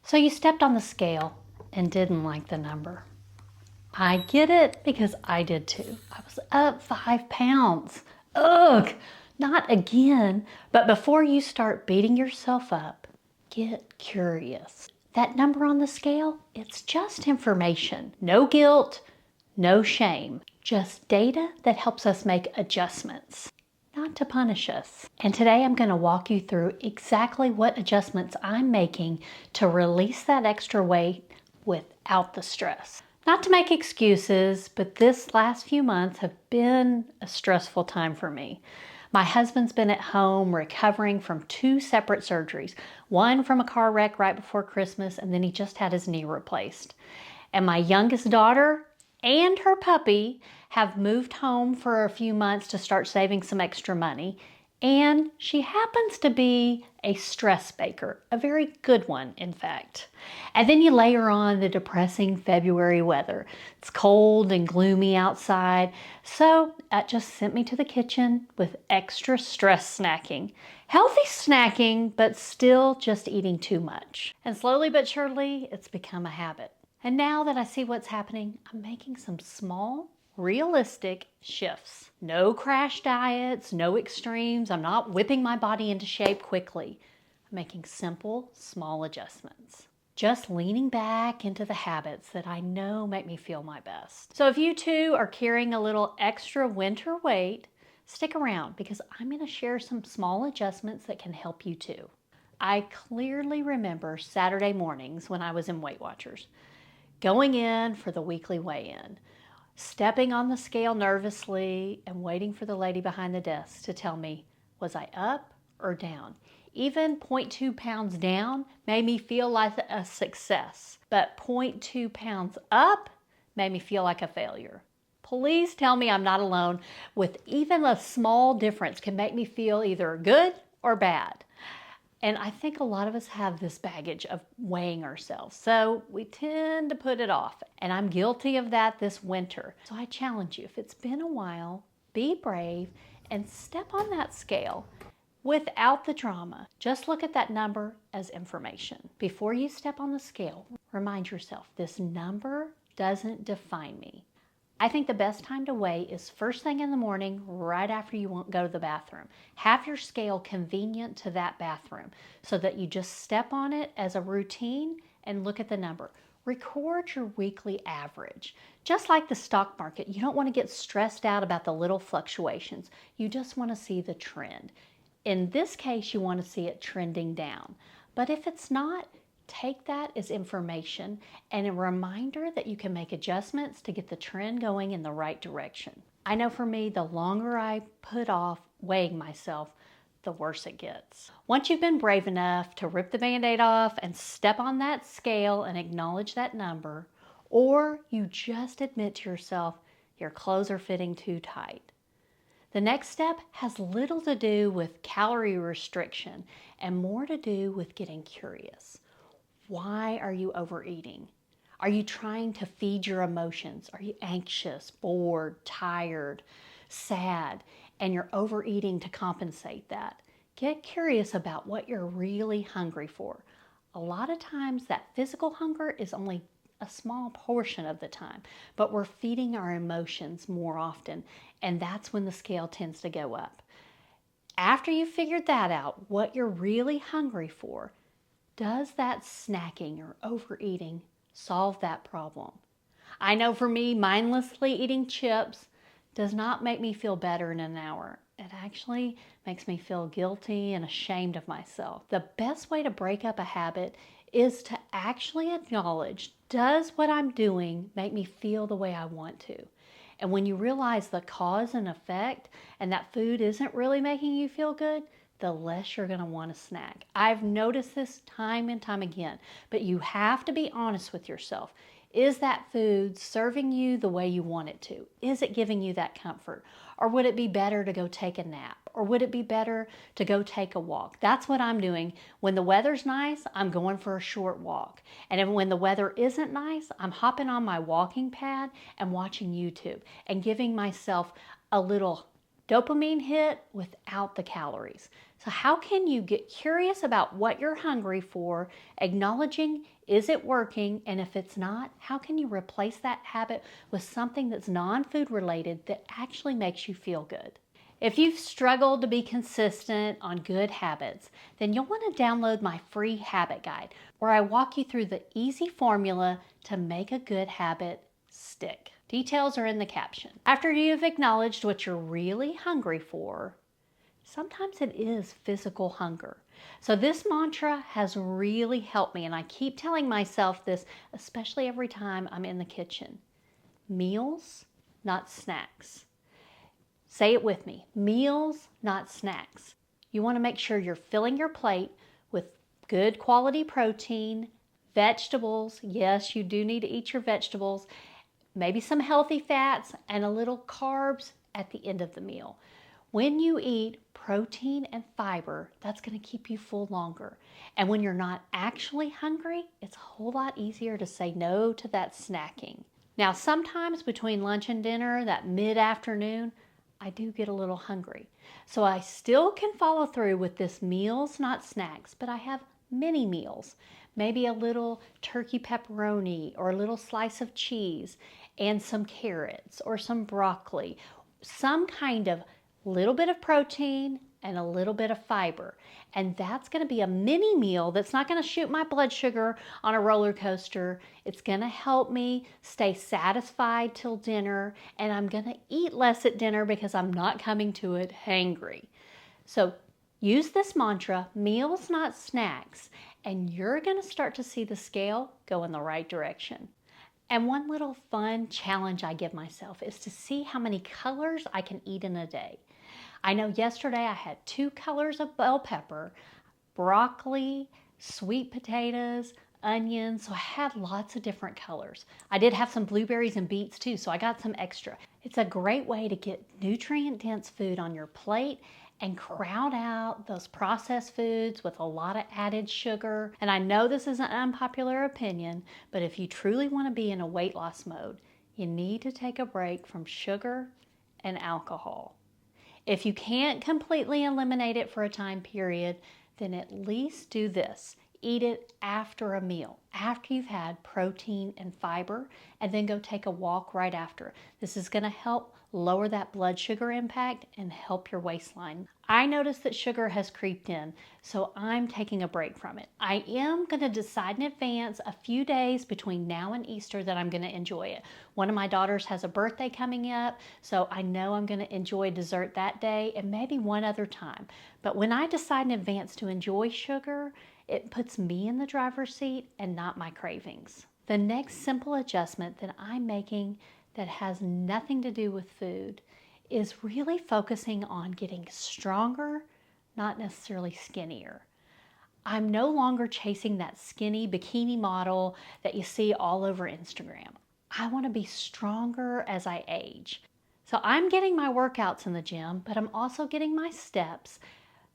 So you stepped on the scale and didn't like the number. I get it because I did too. I was up 5 pounds. Ugh, not again. But before you start beating yourself up, get curious. That number on the scale, it's just information. No guilt, no shame. Just data that helps us make adjustments, not to punish us. And today I'm going to walk you through exactly what adjustments I'm making to release that extra weight without the stress. Not to make excuses, but this last few months have been a stressful time for me. My husband's been at home recovering from 2 separate surgeries, one from a car wreck right before Christmas, and then he just had his knee replaced. And my youngest daughter and her puppy have moved home for a few months to start saving some extra money. And she happens to be a stress baker, a very good one, in fact. And then you layer on the depressing February weather. It's cold and gloomy outside, so that just sent me to the kitchen with extra stress snacking. Healthy snacking, but still just eating too much. And slowly but surely, it's become a habit. And now that I see what's happening, I'm making some small, realistic shifts. No crash diets, no extremes. I'm not whipping my body into shape quickly. I'm making simple, small adjustments. Just leaning back into the habits that I know make me feel my best. So if you too are carrying a little extra winter weight, stick around because I'm going to share some small adjustments that can help you too. I clearly remember Saturday mornings when I was in Weight Watchers, going in for the weekly weigh-in, stepping on the scale nervously and waiting for the lady behind the desk to tell me, was I up or down? Even 0.2 pounds down made me feel like a success, but 0.2 pounds up made me feel like a failure. Please tell me I'm not alone with even a small difference can make me feel either good or bad. And I think a lot of us have this baggage of weighing ourselves, so we tend to put it off. And I'm guilty of that this winter. So I challenge you, if it's been a while, be brave and step on that scale without the drama. Just look at that number as information. Before you step on the scale, remind yourself, this number doesn't define me. I think the best time to weigh is first thing in the morning, right after you go to the bathroom. Have your scale convenient to that bathroom so that you just step on it as a routine and look at the number. Record your weekly average. Just like the stock market, you don't want to get stressed out about the little fluctuations. You just want to see the trend. In this case, you want to see it trending down. But if it's not, take that as information and a reminder that you can make adjustments to get the trend going in the right direction. I know for me, the longer I put off weighing myself, the worse it gets. Once you've been brave enough to rip the Band-Aid off and step on that scale and acknowledge that number, or you just admit to yourself your clothes are fitting too tight, the next step has little to do with calorie restriction and more to do with getting curious. Why are you overeating? Are you trying to feed your emotions? Are you anxious, bored, tired, sad, and you're overeating to compensate that? Get curious about what you're really hungry for. A lot of times that physical hunger is only a small portion of the time, but we're feeding our emotions more often, and that's when the scale tends to go up. After you've figured that out, what you're really hungry for, does that snacking or overeating solve that problem? I know for me, mindlessly eating chips does not make me feel better in an hour. It actually makes me feel guilty and ashamed of myself. The best way to break up a habit is to actually acknowledge, does what I'm doing make me feel the way I want to? And when you realize the cause and effect and that food isn't really making you feel good, the less you're going to want to snack. I've noticed this time and time again, but you have to be honest with yourself. Is that food serving you the way you want it to? Is it giving you that comfort? Or would it be better to go take a nap? Or would it be better to go take a walk? That's what I'm doing. When the weather's nice, I'm going for a short walk. And when the weather isn't nice, I'm hopping on my walking pad and watching YouTube and giving myself a little dopamine hit without the calories. So how can you get curious about what you're hungry for, acknowledging is it working, and if it's not, how can you replace that habit with something that's non-food related that actually makes you feel good? If you've struggled to be consistent on good habits, then you'll want to download my free habit guide, where I walk you through the easy formula to make a good habit stick. Details are in the caption. After you've acknowledged what you're really hungry for, sometimes it is physical hunger. So this mantra has really helped me, and I keep telling myself this, especially every time I'm in the kitchen. Meals, not snacks. Say it with me. Meals, not snacks. You want to make sure you're filling your plate with good quality protein, vegetables. Yes, you do need to eat your vegetables. Maybe some healthy fats and a little carbs at the end of the meal. When you eat protein and fiber, that's going to keep you full longer. And when you're not actually hungry, it's a whole lot easier to say no to that snacking. Now, sometimes between lunch and dinner, that mid-afternoon, I do get a little hungry. So I still can follow through with this meals, not snacks, but I have mini meals. Maybe a little turkey pepperoni or a little slice of cheese and some carrots or some broccoli. Some kind of little bit of protein and a little bit of fiber. And that's going to be a mini meal that's not going to shoot my blood sugar on a roller coaster. It's going to help me stay satisfied till dinner, and I'm going to eat less at dinner because I'm not coming to it hangry. So use this mantra, meals not snacks, and you're going to start to see the scale go in the right direction. And one little fun challenge I give myself is to see how many colors I can eat in a day. I know yesterday I had 2 colors of bell pepper, broccoli, sweet potatoes, onions, so I had lots of different colors. I did have some blueberries and beets too, so I got some extra. It's a great way to get nutrient-dense food on your plate and crowd out those processed foods with a lot of added sugar. And I know this is an unpopular opinion, but if you truly want to be in a weight loss mode, you need to take a break from sugar and alcohol. If you can't completely eliminate it for a time period, then at least do this. Eat it after a meal, after you've had protein and fiber, and then go take a walk right after. This is going to help lower that blood sugar impact and help your waistline. I notice that sugar has creeped in, so I'm taking a break from it. I am going to decide in advance a few days between now and Easter that I'm going to enjoy it. One of my daughters has a birthday coming up, so I know I'm going to enjoy dessert that day and maybe one other time. But when I decide in advance to enjoy sugar, it puts me in the driver's seat and not my cravings. The next simple adjustment that I'm making that has nothing to do with food is really focusing on getting stronger, not necessarily skinnier. I'm no longer chasing that skinny bikini model that you see all over Instagram. I want to be stronger as I age. So I'm getting my workouts in the gym, but I'm also getting my steps,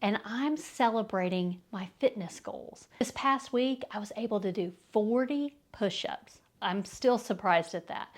and I'm celebrating my fitness goals. This past week, I was able to do 40 push-ups. I'm still surprised at that.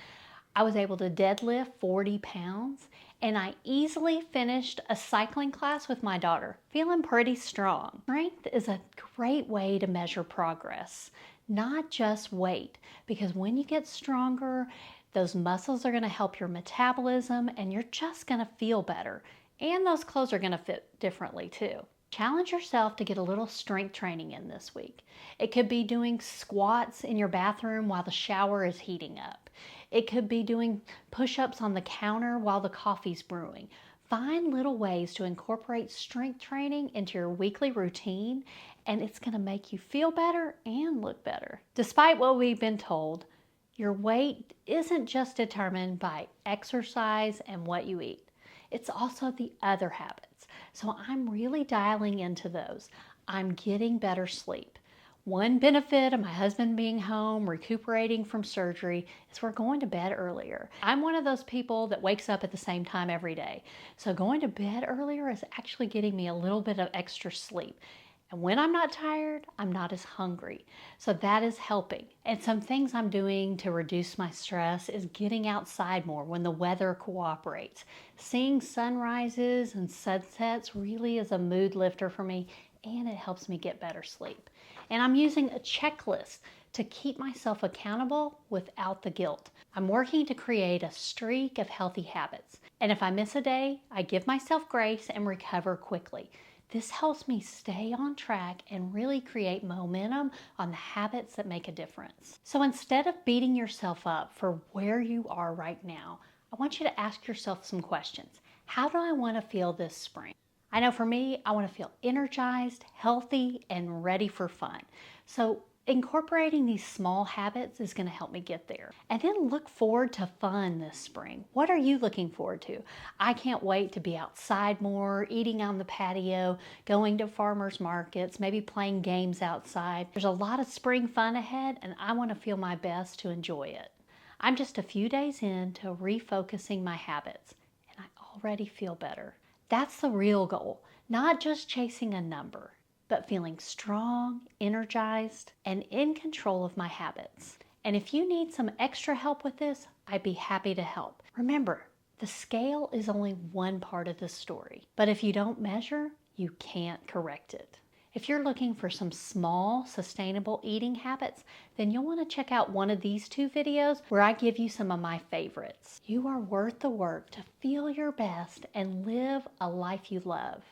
I was able to deadlift 40 pounds, and I easily finished a cycling class with my daughter, feeling pretty strong. Strength is a great way to measure progress, not just weight, because when you get stronger, those muscles are going to help your metabolism, and you're just going to feel better. And those clothes are going to fit differently too. Challenge yourself to get a little strength training in this week. It could be doing squats in your bathroom while the shower is heating up. It could be doing push-ups on the counter while the coffee's brewing. Find little ways to incorporate strength training into your weekly routine, and it's going to make you feel better and look better. Despite what we've been told, your weight isn't just determined by exercise and what you eat. It's also the other habits. So I'm really dialing into those. I'm getting better sleep. One benefit of my husband being home, recuperating from surgery, is we're going to bed earlier. I'm one of those people that wakes up at the same time every day. So going to bed earlier is actually getting me a little bit of extra sleep. And when I'm not tired, I'm not as hungry. So that is helping. And some things I'm doing to reduce my stress is getting outside more when the weather cooperates. Seeing sunrises and sunsets really is a mood lifter for me, and it helps me get better sleep. And I'm using a checklist to keep myself accountable without the guilt. I'm working to create a streak of healthy habits. And if I miss a day, I give myself grace and recover quickly. This helps me stay on track and really create momentum on the habits that make a difference. So instead of beating yourself up for where you are right now, I want you to ask yourself some questions. How do I want to feel this spring? I know for me, I want to feel energized, healthy, and ready for fun. So incorporating these small habits is going to help me get there. And then look forward to fun this spring. What are you looking forward to? I can't wait to be outside more, eating on the patio, going to farmers markets, maybe playing games outside. There's a lot of spring fun ahead, and I want to feel my best to enjoy it. I'm just a few days into refocusing my habits, and I already feel better. That's the real goal, not just chasing a number, but feeling strong, energized, and in control of my habits. And if you need some extra help with this, I'd be happy to help. Remember, the scale is only one part of the story, but if you don't measure, you can't correct it. If you're looking for some small, sustainable eating habits, then you'll want to check out one of these two videos where I give you some of my favorites. You are worth the work to feel your best and live a life you love.